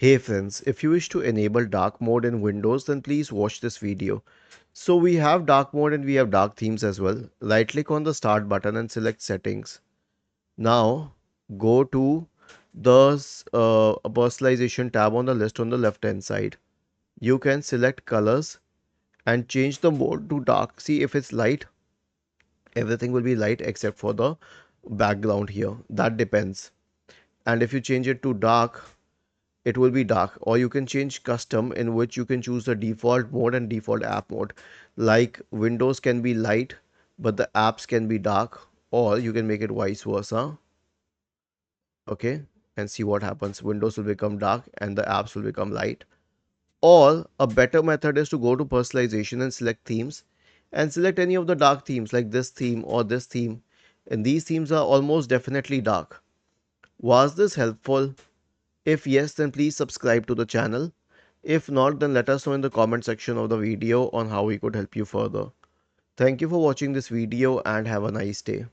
Hey friends, if you wish to enable dark mode in Windows, then please watch this video. So we have dark mode and we have dark themes as well. Right click on the start button and select settings. Now go to the personalization tab on the list on the left hand side. You can select colors and change the mode to dark. See, if it's light, everything will be light except for the background here. That depends. And if you change it to dark, it will be dark. Or you can change custom, in which you can choose the default mode and default app mode. Like Windows can be light but the apps can be dark, or you can make it vice versa. Okay, and see what happens. Windows will become dark and the apps will become light. Or a better method is to go to personalization and select themes and select any of the dark themes like this theme or this theme, and these themes are almost definitely dark. Was this helpful? If yes, then please subscribe to the channel. If not, then let us know in the comment section of the video on how we could help you further. Thank you for watching this video and have a nice day.